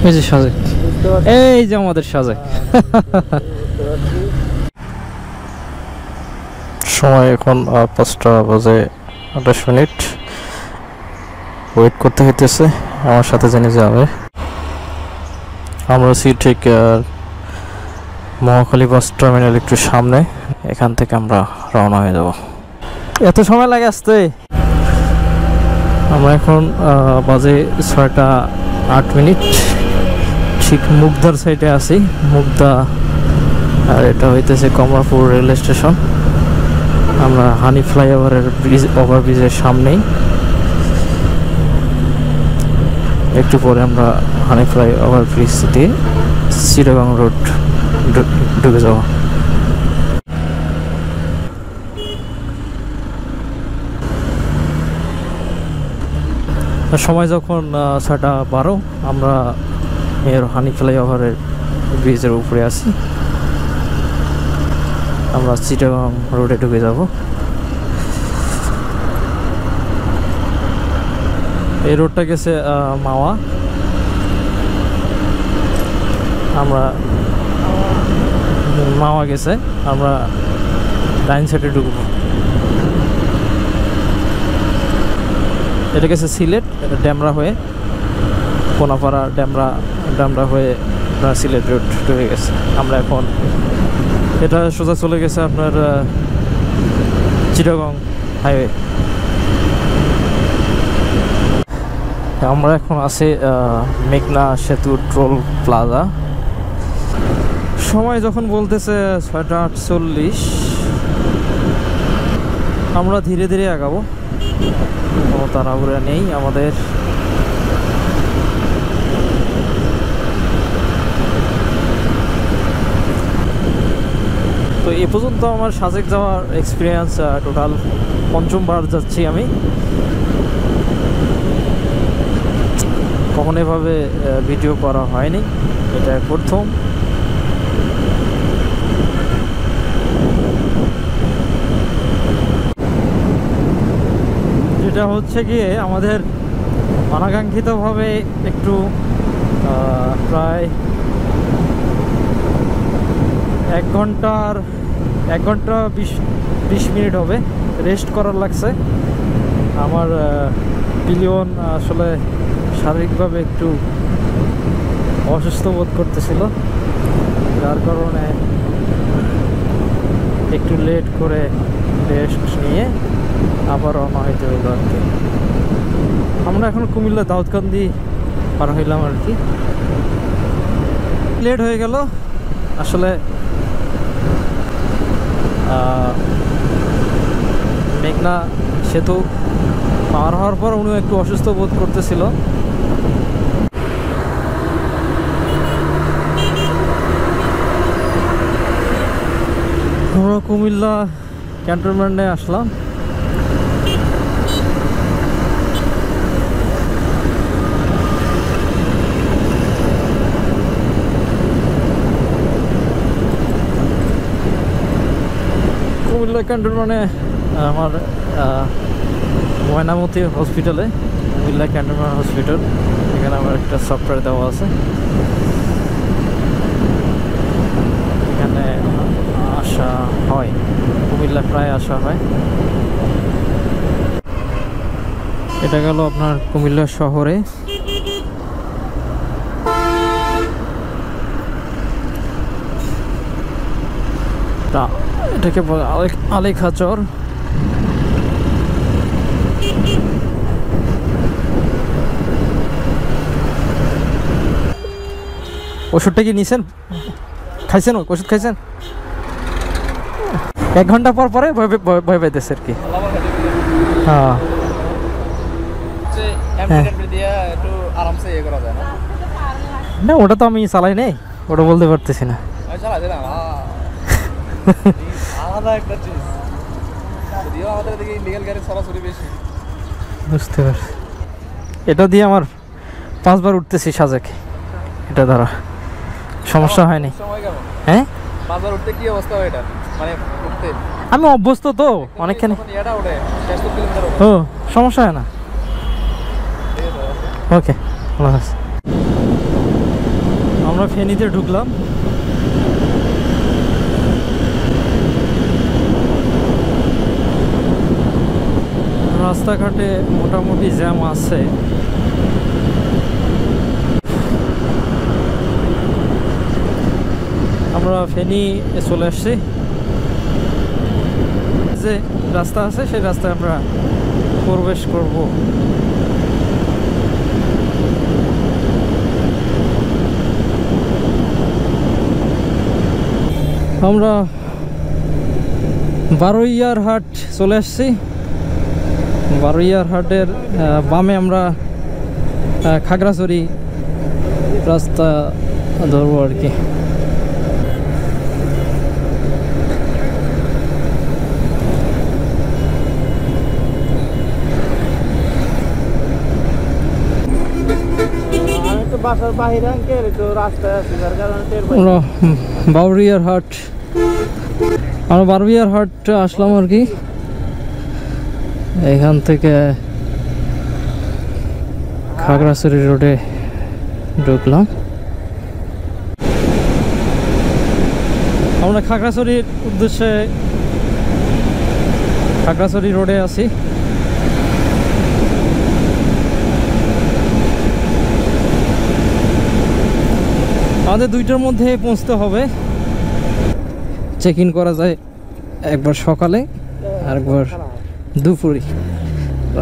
এই যে সাজেক, এই যে আমাদের সাজেক। সময় এখন 5টা বাজে 28 মিনিট। ওয়েট করতে হইতেছে, আমার সাথে জেনে যাবে। আমরা আছি ঠিক মহাখালী বাস টার্মিনাল একটু সামনে, এখান থেকে আমরা রওনা হয়ে যাব। এত সময় লাগে আসতে? আমরা এখন বাজে 6টা 8 মিনিট, ঠিক মুগদার সাইডে আছি। মুগদা, আর এটা হইতেছে কমলাপুর রেল স্টেশন। আমরা হানি ফ্লাইওভারের ওভারব্রিজের সামনেই। একটু পরে আমরা হানি ফ্লাইওভার ব্রিজ দিয়ে চিটাগাং রোড ঢুকে যাব। সময় যখন 6টা 12, আমরা এর হানি ফ্লাইওভারের ব্রিজের উপরে আছি। আমরা চিটাগাং রোডে ঢুকে যাব। এই রোডটা গেছে মাওয়া। আমরা মাওয়া গেছে, আমরা ডাইন সাইডে ঢুকবো। এটা গেছে সিলেট, এটা ড্যামরা হয়ে কোনাপাড়া, ড্যামরা হয়ে সিলেট রোড ঢুকে গেছে। আমরা এখন এটা সোজা চলে গেছে আপনার চিটাগং হাইওয়ে। আমরা এখন আছি মেঘনা সেতু টোল প্লাজা। সময় যখন বলতেছে 6টা 48, আমরা ধীরে ধীরে আগাবো, কোনো তাড়াহুড়া নেই আমাদের। তো এ পর্যন্ত আমার সাজেক যাওয়ার এক্সপিরিয়েন্স টোটাল 5বার যাচ্ছি আমি। কখনো এভাবে ভিডিও করা হয়নি, এটা প্রথম। যেটা হচ্ছে গিয়ে আমাদের অনাকাঙ্ক্ষিতভাবে একটু প্রায় 1 ঘন্টা 20 মিনিট হবে রেস্ট করার লাগছে। আমার পিলিয়ন আসলে শারীরিকভাবে একটু অসুস্থ বোধ করতেছিল, যার কারণে একটু লেট করে রেস্ট নিয়ে আবার রওনা হইতে হইল আর কি। আমরা এখন কুমিল্লা দাউদকান্দি পার হইলাম আর কি। লেট হয়ে গেল আসলে। মেঘনা সেতু পার হওয়ার পর উনি একটু অসুস্থ বোধ করতেছিল। আমরা কুমিল্লা ক্যান্টনমেন্টে আসলাম। কুমিল্লা ক্যান্টনমেন্টে আমার ময়নামতি হসপিটালে, কুমিল্লা ক্যান্টনমেন্ট হসপিটাল, এখানে আমার একটা সফটওয়্যার দেওয়া আছে। এখানে আসা হয়, কুমিল্লা প্রায় আসা হয়। এটা গেল আপনার কুমিল্লা শহরে। এটাকে বলে আলেখাচর। ওষুধটা কি নিছেন? খাইছেন? ওষুধ খাইছেন? 1 ঘন্টা পর পরে ভয় পাইতেছে আর কি। হ্যাঁ, না ওটা তো আমি চালাই নাই, ওটা বলতে পারতেছি না। বুঝতে পারছি। এটা দিয়ে আমার 5বার উঠতেছি সাজেক, এটা দ্বারা সমস্যা হয়নি। হ্যাঁ, 5বার উঠতে কি অবস্থা হয় এটা? মানে উঠতে আমি অভ্যস্ত তো অনেকখানি। ও, সমস্যা হয় না। ওকে, ভালো আছে। আমরা ফেনীতে ঢুকলাম। রাস্তাঘাটে মোটামুটি জ্যাম আছে। আমরা ফেনী চলে আসছি। যে রাস্তা আছে সেই রাস্তায় আমরা প্রবেশ করব। আমরা বারোইয়ার হাট চলে আসছি। বারোইয়ার হাটের বামে আমরা খাগড়াছড়ি রাস্তা ধরবো আর কি। বাসার বাহিরে আঙ্কেল একটু রাস্তায় আছে যার কারণে বারোইয়ার হাট, আমরা বারোইয়ার হাট আসলাম আর কি। এখান থেকে খাগড়াছড়ি রোডে ঢুকলাম। আমরা খাগড়াছড়ির উদ্দেশ্যে খাগড়াছড়ি রোডে আছি। আমাদের 2টার মধ্যে পৌঁছতে হবে। চেক ইন করা যায় একবার সকালে আর একবার দুপুরে।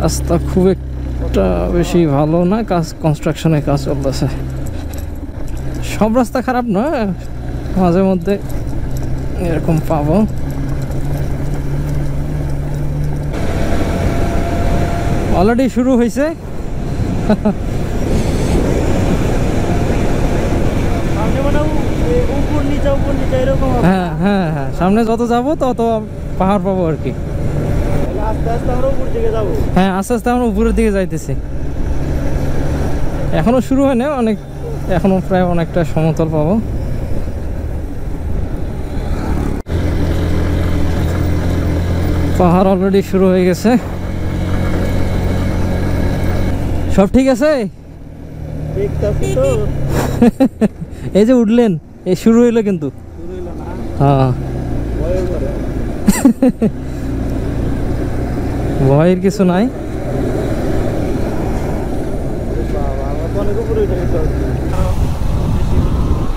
রাস্তা খুব একটা বেশি ভালো না, কনস্ট্রাকশনের কাজ চলতেছে। সব রাস্তা খারাপ না, মাঝে মধ্যে এরকম পাবো। অলরেডি শুরু হয়েছে। হ্যাঁ হ্যাঁ হ্যাঁ, সামনে যত যাবো তত পাহাড় পাবো আর কি। হ্যাঁ, আস্তে আস্তে আমরা উপরের দিকে যাইতেছি। এখনো শুরু হয় না, অনেক এখনো প্রায় অনেকটা সমতল পাবো। পাহাড় অলরেডি শুরু হয়ে গেছে। সব ঠিক আছে? এই যে উঠলেন, এই শুরু হইলো কিন্তু। হ্যাঁ, ভয়ের কিছু নাই।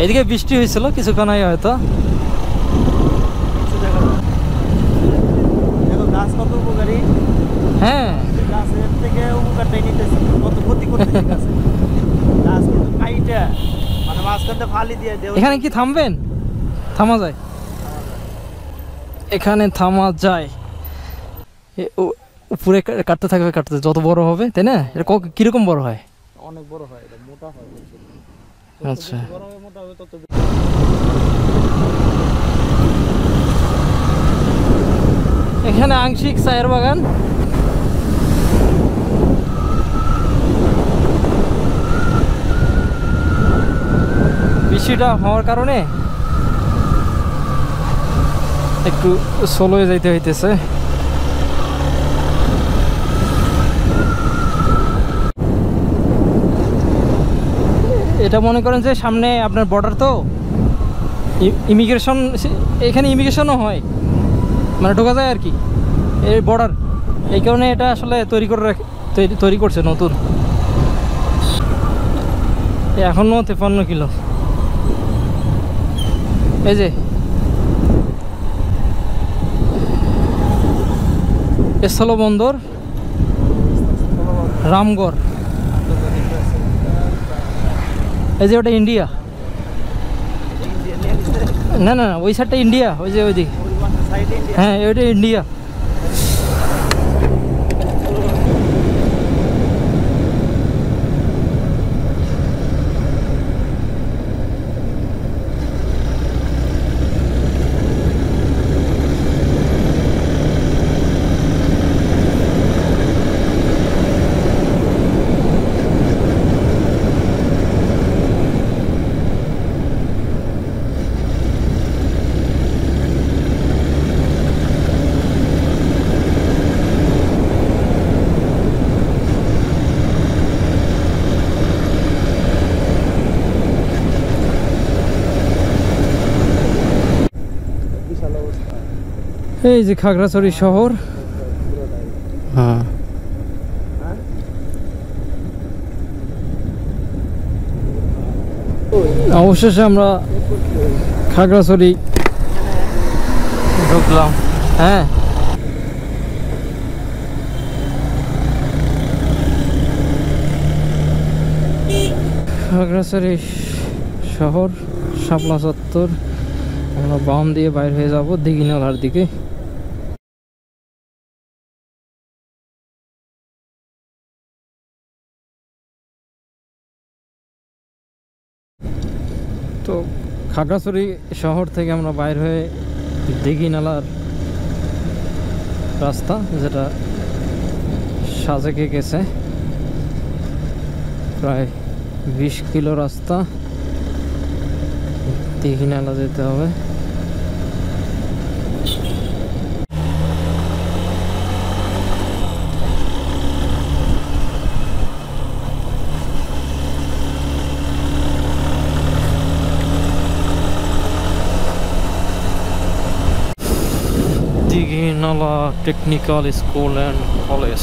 এদিকে বৃষ্টি হয়েছিল কিছুক্ষণ আগে হয়তো। গাছ কত উপকারী। হ্যাঁ, গাছের থেকে উপকারটাই নিতেছে, কত ক্ষতি করতেছে গাছে। গাছ কিন্তু কাইটা মানে মাঝখানটা ফালি দিয়ে দেয়। এখানে কি থামবেন? থামা যায়, এখানে থামা যায়। উপরে কাটতে থাকবে, কাটতে যত বড় হবে, তাই না? এটা কিরকম বড় হয়? অনেক বড় হয়, এটা মোটা হয়। আচ্ছা, বড় হবে, মোটা হবে তত। এখানে আংশিক চায়ের বাগান। বৃষ্টিটা হওয়ার কারণে একটু স্লো হয়ে যাইতে হইতেছে। এটা মনে করেন যে সামনে আপনার বর্ডার, তো ইমিগ্রেশন, এখানে ইমিগ্রেশনও হয়, মানে ঢোকা যায় আর কি, এই বর্ডার। এই কারণে এটা আসলে তৈরি করছে নতুন। এখনো 53 কিলো। এই যে স্থলবন্দর রামগড়। এই যে ওটা ইন্ডিয়া। না না, ওই সাইডটা ইন্ডিয়া, ওই যে ওইদিকে। হ্যাঁ, ওইটা ইন্ডিয়া। এই যে খাগড়াছড়ি শহর। হ্যাঁ, অবশেষে আমরা খাগড়াছড়ি ঢুকলাম। হ্যাঁ, খাগড়াছড়ি শহর, শাপলা চত্বর। আমরা বাম দিয়ে বাইর হয়ে যাব দিঘিনালার দিকে। তো খাগড়াছড়ি শহর থেকে আমরা বাইর হয়ে দিঘিনালার রাস্তা, যেটা সাজেকে গেছে, প্রায় 20 কিলো রাস্তা দিঘিনালা যেতে হবে। Dighinala technical school and college.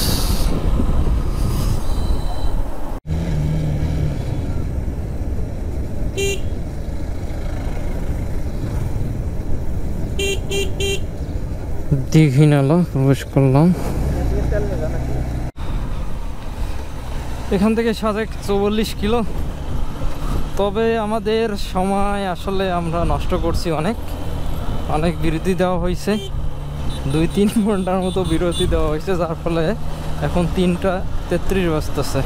Dighinala প্রবেশ করলাম। এখান থেকে সাজেক 44 কিলো। তবে আমাদের সময় আসলে আমরা নষ্ট করছি, অনেক বিরতি দেওয়া হয়েছে, 2-3 ঘন্টার মতো বিরতি দেওয়া হয়েছে, যার ফলে এখন 3:33 বাজতেছে।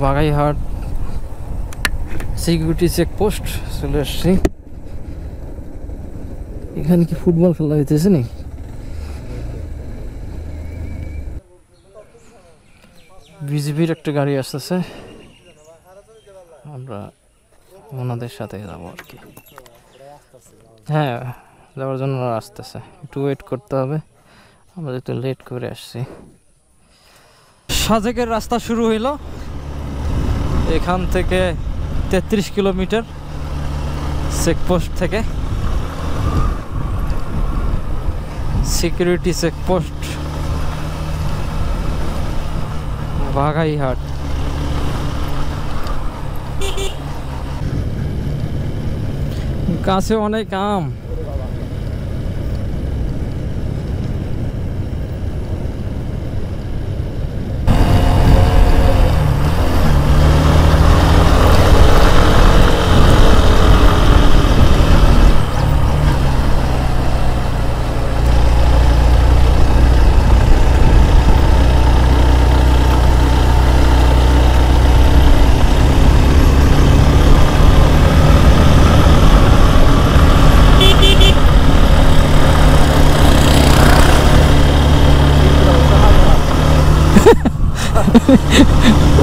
বাগাইহাট সিকিউরিটি চেকপোস্ট চলে আসছি। এখানে কি ফুটবল খেলা হইতেছে নাকি? বিজিবির একটা গাড়ি আসতেছে, আমরা ওনাদের সাথে যাবো আর কি। হ্যাঁ, যাওয়ার জন্য আসতেছে, একটু ওয়েট করতে হবে, আমরা একটু লেট করে আসছি। সাজেকের রাস্তা শুরু হইলো এখান থেকে 33 কিলোমিটার চেকপোস্ট থেকে, সিকিউরিটি চেকপোস্ট বাগাইহাট। গাছে অনেক আম।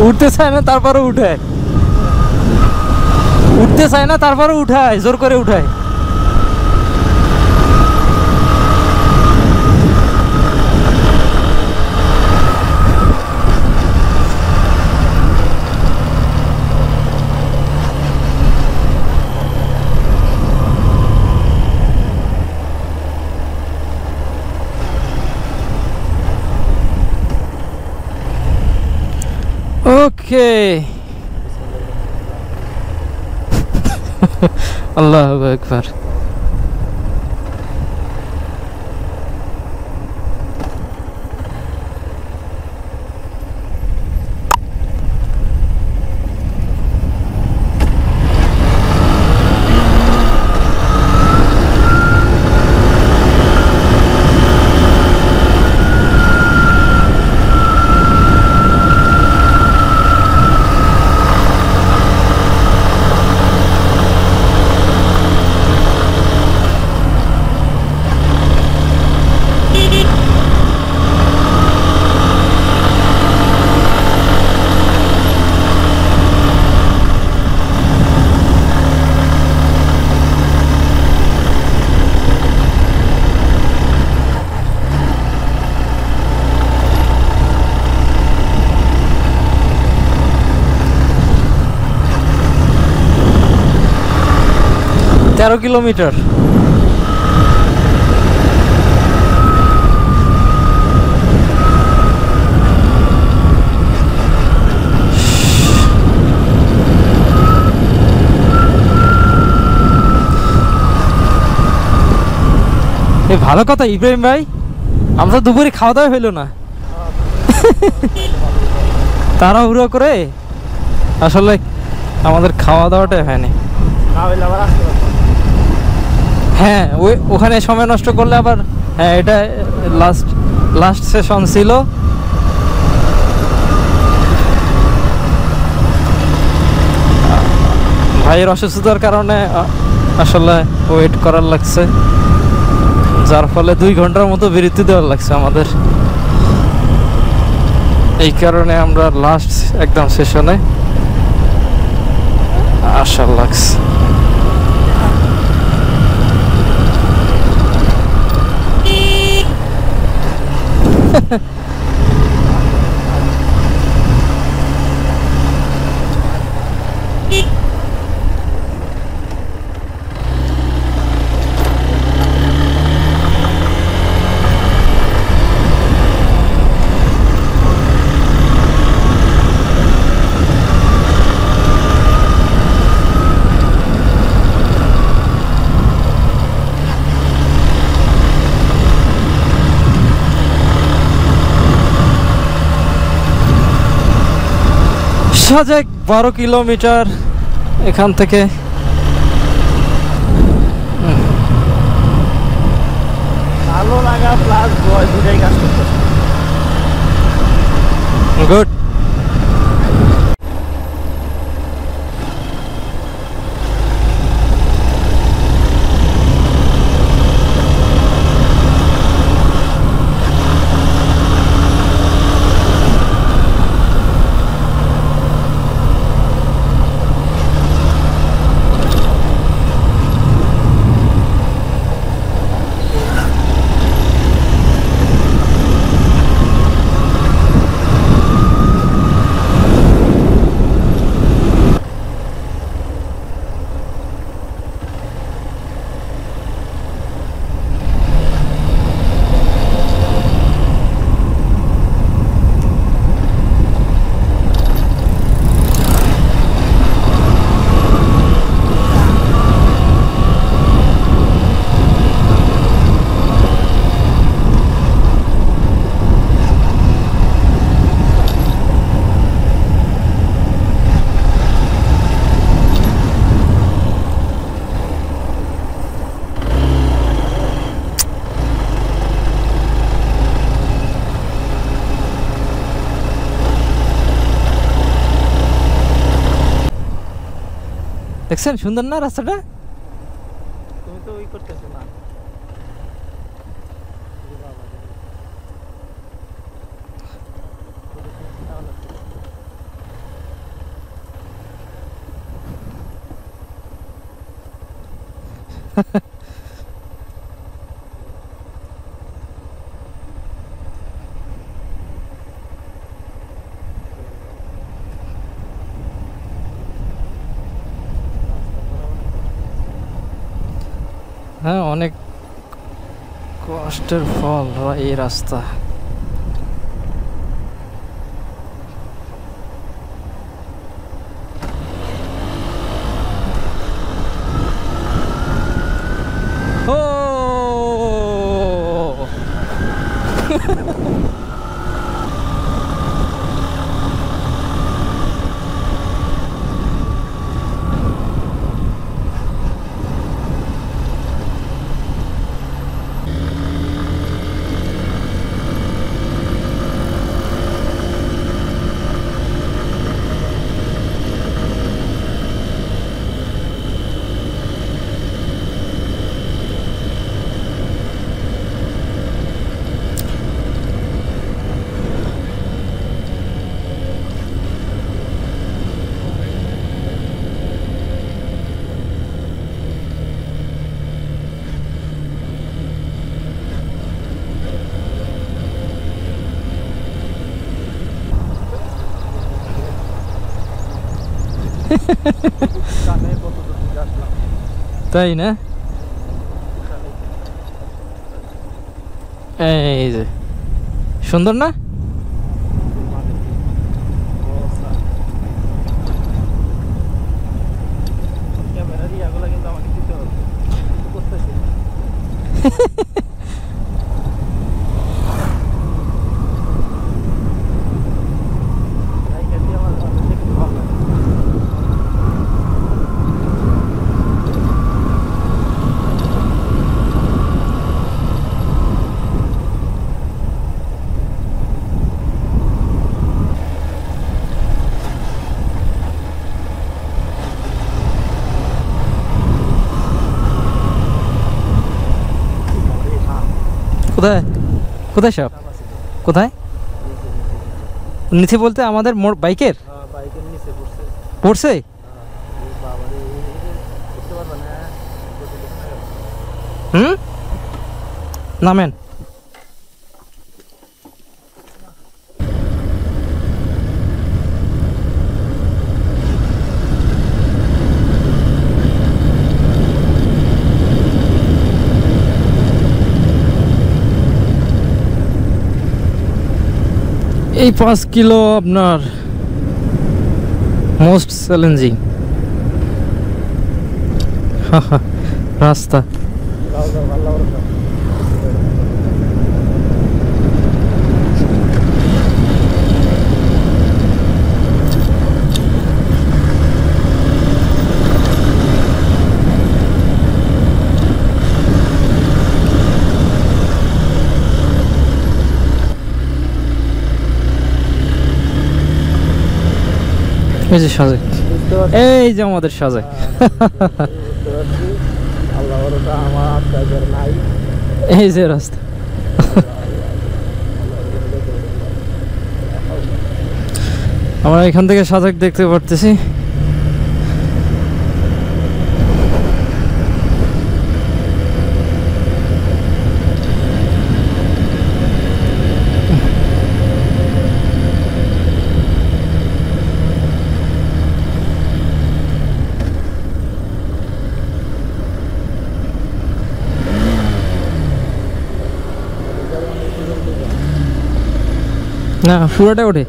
উঠতে চায় না, তারপরে উঠায়, উঠতে চায় না, তারপরে উঠায়, জোর করে উঠায়। ওকে, আল্লাহু আকবার। 13 কিলোমিটার। এই ভালো কথা ইব্রাহিম ভাই, আমরা দুপুরে খাওয়া দাওয়া হইলো না। তাড়াহুড়ো করে আসলে আমাদের খাওয়া দাওয়াটাই হয়নি। না হইলে আবার আসতে পারবো। হ্যাঁ ওখানে সময় নষ্ট করলে আবার, হ্যাঁ এটা লাস্ট সেশন ছিল। ভাইয়ের অসুস্থতার কারণে আসলে ওয়েট করার লাগছে, যার ফলে 2 ঘন্টার মতো বিরতি দেওয়ার লাগছে আমাদের। এই কারণে আমরা লাস্ট একদম সেশনে আসার লাগছে। সাজেক 12 কিলোমিটার এখান থেকে। ভালো লাগা প্লাস ভয় দুটাই কাজ করতেছে। গুড। দেখছেন সুন্দর না রাস্তাটা? তুমি তো ওই করতেছো না। হ্যাঁ, অনেক কষ্টের ফল এই রাস্তা। ও তাই না? এই যে সুন্দর না? কোথায় কোথায় সব কোথায় নিচে বলতে আমাদের বাইকের পড়ছে? হুম, নামেন। এই 5 কিলো আপনার মোস্ট চ্যালেঞ্জিং রাস্তা। এই যে সাজেক, এই যে আমাদের সাজেক। এই যে রাস্তা, আমরা এখান থেকে সাজেক দেখতে পারতেছি। না পুরোটা ওঠে।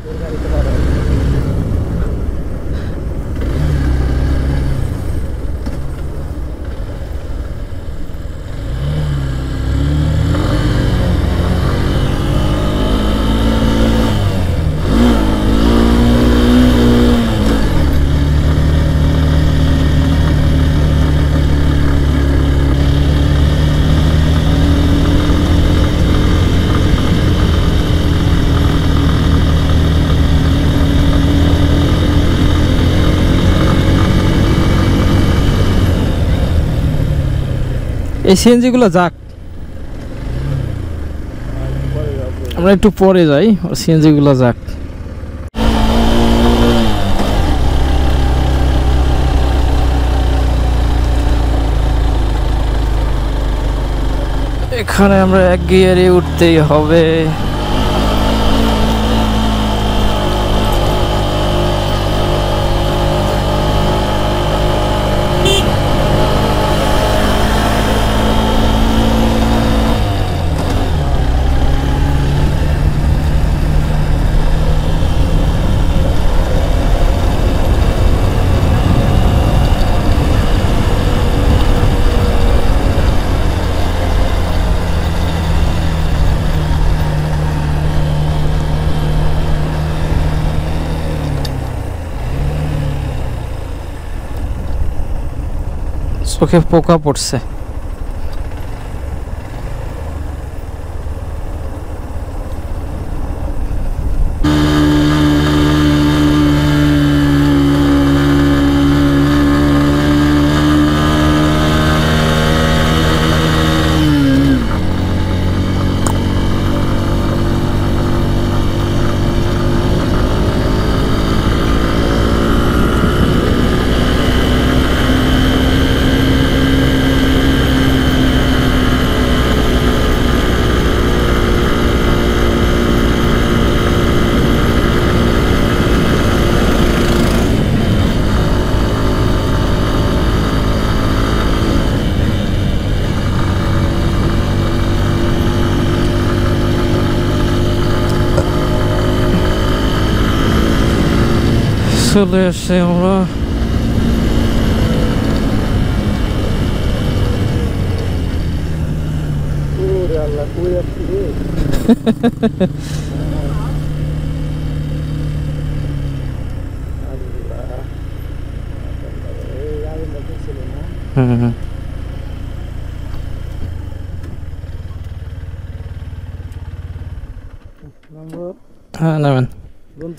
এই সিএনজি গুলো যাক, আমরা একটু পরে যাই, সিএনজি গুলো যাক। এখানে আমরা এক গিয়ারে উঠতেই হবে। চোখে পোকা পড়ছে। চলে আসছে আমরা। ওরে আল্লাহ, কই আসছি রে? আল্লাহ, এই আগুনটা দেখছিল না? হুম। নামবো? হ্যাঁ নামেন।